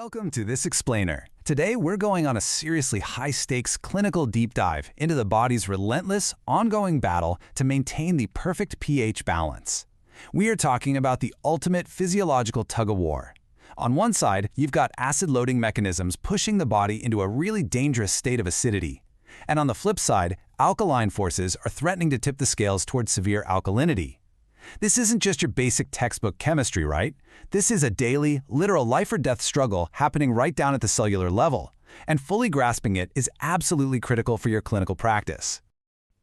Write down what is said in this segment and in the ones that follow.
Welcome to this explainer. Today we're going on a seriously high-stakes clinical deep dive into the body's relentless, ongoing battle to maintain the perfect pH balance. We are talking about the ultimate physiological tug-of-war. On one side, you've got acid-loading mechanisms pushing the body into a really dangerous state of acidity. And on the flip side, alkaline forces are threatening to tip the scales towards severe alkalinity. This isn't just your basic textbook chemistry, right? This is a daily, literal life-or-death struggle happening right down at the cellular level, and fully grasping it is absolutely critical for your clinical practice.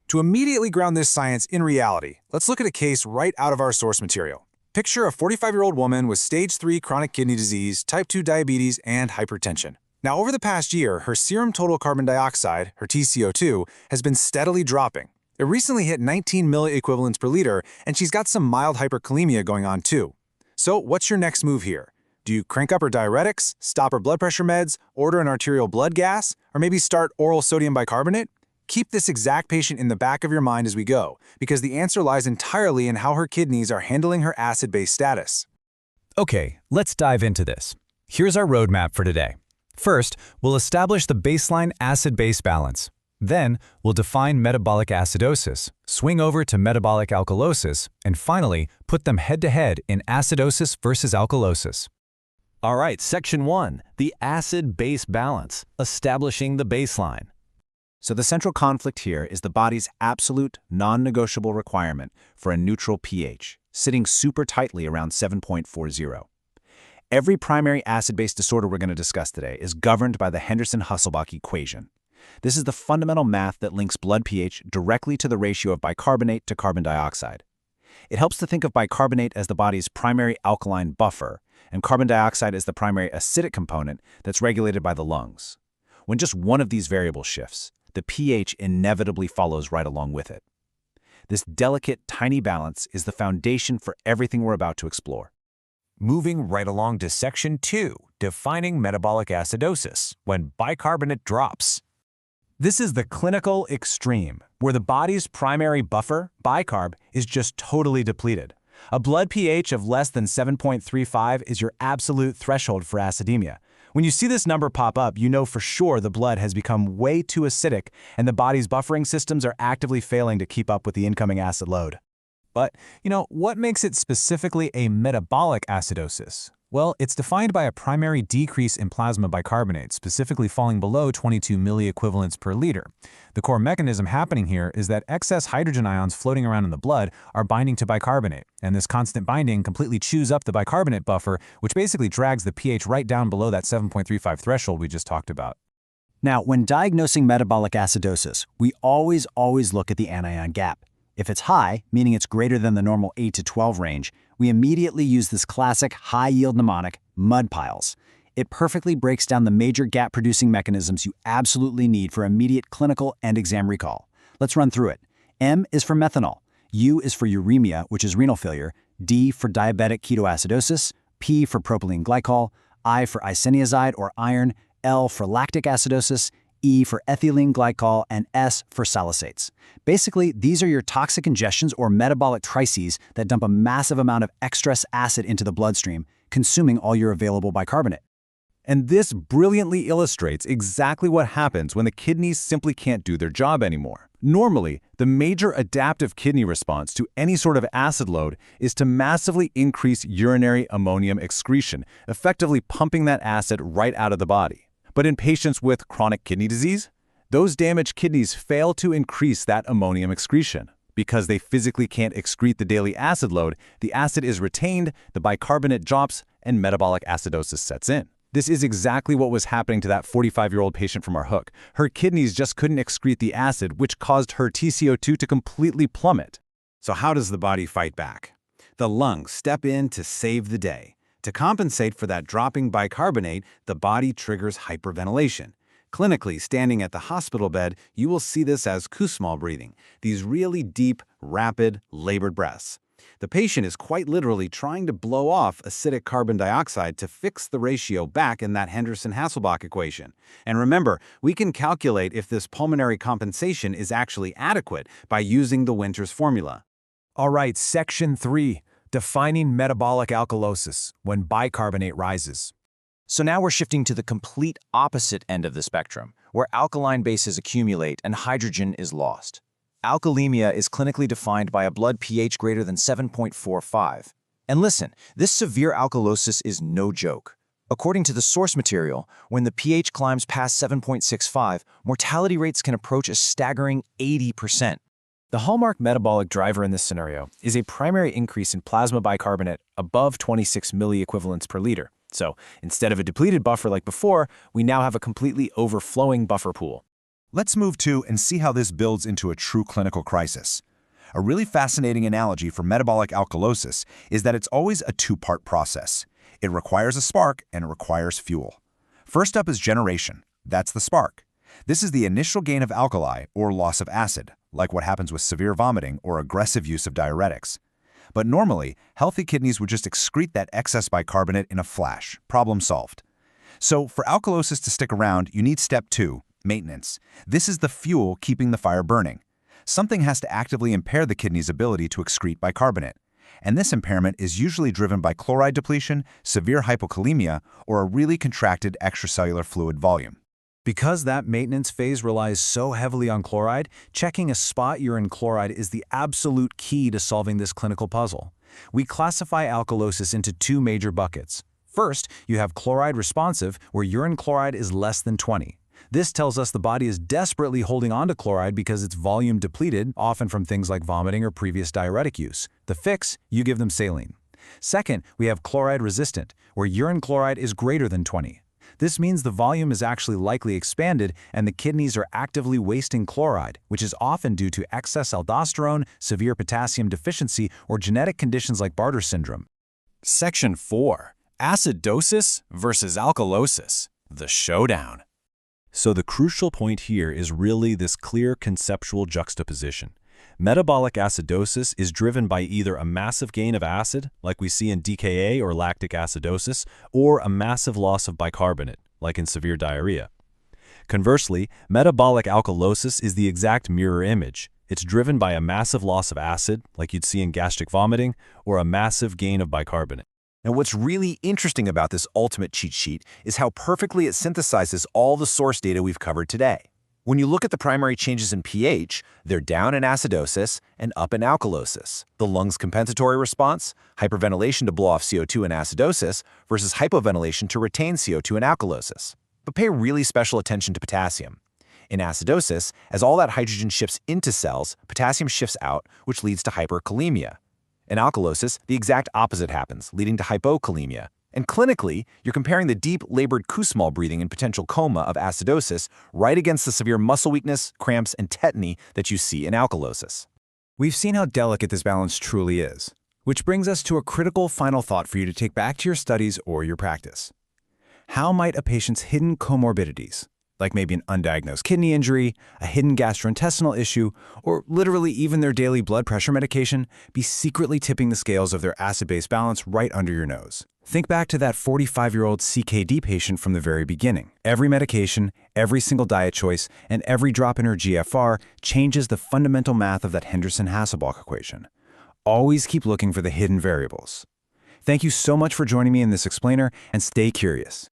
To immediately ground this science in reality, let's look at a case right out of our source material. Picture a 45-year-old woman with stage 3 chronic kidney disease, type 2 diabetes, and hypertension. Now, over the past year, her serum total carbon dioxide, her TCO2, has been steadily dropping. It recently hit 19 milliequivalents per liter, and she's got some mild hyperkalemia going on too. So what's your next move here? Do you crank up her diuretics, stop her blood pressure meds, order an arterial blood gas, or maybe start oral sodium bicarbonate? Keep this exact patient in the back of your mind as we go, because the answer lies entirely in how her kidneys are handling her acid-base status. Okay, let's dive into this. Here's our roadmap for today. First, we'll establish the baseline acid-base balance. Then, we'll define metabolic acidosis, swing over to metabolic alkalosis, and finally, put them head-to-head in acidosis versus alkalosis. All right, Section 1, the acid-base balance, establishing the baseline. So the central conflict here is the body's absolute, non-negotiable requirement for a neutral pH, sitting super tightly around 7.40. Every primary acid-base disorder we're going to discuss today is governed by the Henderson-Hasselbalch equation. This is the fundamental math that links blood pH directly to the ratio of bicarbonate to carbon dioxide. It helps to think of bicarbonate as the body's primary alkaline buffer, and carbon dioxide as the primary acidic component that's regulated by the lungs. When just one of these variables shifts, the pH inevitably follows right along with it. This delicate, tiny balance is the foundation for everything we're about to explore. Moving right along to Section 2, defining metabolic acidosis, when bicarbonate drops. This is the clinical extreme, where the body's primary buffer, bicarb, is just totally depleted. A blood pH of less than 7.35 is your absolute threshold for acidemia. When you see this number pop up, you know for sure the blood has become way too acidic and the body's buffering systems are actively failing to keep up with the incoming acid load. But, what makes it specifically a metabolic acidosis? Well, it's defined by a primary decrease in plasma bicarbonate, specifically falling below 22 milliequivalents per liter. The core mechanism happening here is that excess hydrogen ions floating around in the blood are binding to bicarbonate, and this constant binding completely chews up the bicarbonate buffer, which basically drags the pH right down below that 7.35 threshold we just talked about. Now, when diagnosing metabolic acidosis, we always look at the anion gap. If it's high, meaning it's greater than the normal 8 to 12 range, we immediately use this classic high-yield mnemonic, mud piles. It perfectly breaks down the major gap-producing mechanisms you absolutely need for immediate clinical and exam recall. Let's run through it. M is for methanol, U is for uremia, which is renal failure, D for diabetic ketoacidosis, P for propylene glycol, I for isoniazide or iron, L for lactic acidosis, E for ethylene glycol, and S for salicylates. Basically, these are your toxic ingestions or metabolic trices that dump a massive amount of excess acid into the bloodstream, consuming all your available bicarbonate. And this brilliantly illustrates exactly what happens when the kidneys simply can't do their job anymore. Normally, the major adaptive kidney response to any sort of acid load is to massively increase urinary ammonium excretion, effectively pumping that acid right out of the body. But in patients with chronic kidney disease, those damaged kidneys fail to increase that ammonium excretion. Because they physically can't excrete the daily acid load, the acid is retained, the bicarbonate drops, and metabolic acidosis sets in. This is exactly what was happening to that 45-year-old patient from our hook. Her kidneys just couldn't excrete the acid, which caused her TCO2 to completely plummet. So how does the body fight back? The lungs step in to save the day. To compensate for that dropping bicarbonate, the body triggers hyperventilation. Clinically, standing at the hospital bed, you will see this as usmle breathing, these really deep, rapid, labored breaths. The patient is quite literally trying to blow off acidic carbon dioxide to fix the ratio back in that Henderson-Hasselbalch equation. And remember, we can calculate if this pulmonary compensation is actually adequate by using the Winter's formula. All right, Section 3. Defining metabolic alkalosis, when bicarbonate rises. So now we're shifting to the complete opposite end of the spectrum, where alkaline bases accumulate and hydrogen is lost. Alkalemia is clinically defined by a blood pH greater than 7.45. And listen, this severe alkalosis is no joke. According to the source material, when the pH climbs past 7.65, mortality rates can approach a staggering 80%. The hallmark metabolic driver in this scenario is a primary increase in plasma bicarbonate above 26 milliequivalents per liter. So instead of a depleted buffer like before, we now have a completely overflowing buffer pool. Let's move to and see how this builds into a true clinical crisis. A really fascinating analogy for metabolic alkalosis is that it's always a two-part process. It requires a spark and it requires fuel. First up is generation. That's the spark. This is the initial gain of alkali or loss of acid, like what happens with severe vomiting or aggressive use of diuretics. But normally, healthy kidneys would just excrete that excess bicarbonate in a flash. Problem solved. So for alkalosis to stick around, you need step 2, maintenance. This is the fuel keeping the fire burning. Something has to actively impair the kidney's ability to excrete bicarbonate. And this impairment is usually driven by chloride depletion, severe hypokalemia, or a really contracted extracellular fluid volume. Because that maintenance phase relies so heavily on chloride, checking a spot urine chloride is the absolute key to solving this clinical puzzle. We classify alkalosis into 2 major buckets. First, you have chloride responsive, where urine chloride is less than 20. This tells us the body is desperately holding on to chloride because it's volume depleted, often from things like vomiting or previous diuretic use. The fix, you give them saline. Second, we have chloride resistant, where urine chloride is greater than 20. This means the volume is actually likely expanded and the kidneys are actively wasting chloride, which is often due to excess aldosterone, severe potassium deficiency, or genetic conditions like Bartter syndrome. Section 4. Acidosis versus alkalosis. The showdown. So the crucial point here is really this clear conceptual juxtaposition. Metabolic acidosis is driven by either a massive gain of acid, like we see in DKA or lactic acidosis, or a massive loss of bicarbonate, like in severe diarrhea. Conversely, metabolic alkalosis is the exact mirror image. It's driven by a massive loss of acid, like you'd see in gastric vomiting, or a massive gain of bicarbonate. And what's really interesting about this ultimate cheat sheet is how perfectly it synthesizes all the source data we've covered today. When you look at the primary changes in pH, they're down in acidosis and up in alkalosis. The lungs' compensatory response, hyperventilation to blow off CO2 in acidosis versus hypoventilation to retain CO2 in alkalosis. But pay really special attention to potassium. In acidosis, as all that hydrogen shifts into cells, potassium shifts out, which leads to hyperkalemia. In alkalosis, the exact opposite happens, leading to hypokalemia. And clinically, you're comparing the deep, labored Kussmaul breathing and potential coma of acidosis right against the severe muscle weakness, cramps, and tetany that you see in alkalosis. We've seen how delicate this balance truly is, which brings us to a critical final thought for you to take back to your studies or your practice. How might a patient's hidden comorbidities, like maybe an undiagnosed kidney injury, a hidden gastrointestinal issue, or literally even their daily blood pressure medication, be secretly tipping the scales of their acid-base balance right under your nose? Think back to that 45-year-old CKD patient from the very beginning. Every medication, every single diet choice, and every drop in her GFR changes the fundamental math of that Henderson-Hasselbalch equation. Always keep looking for the hidden variables. Thank you so much for joining me in this explainer, and stay curious.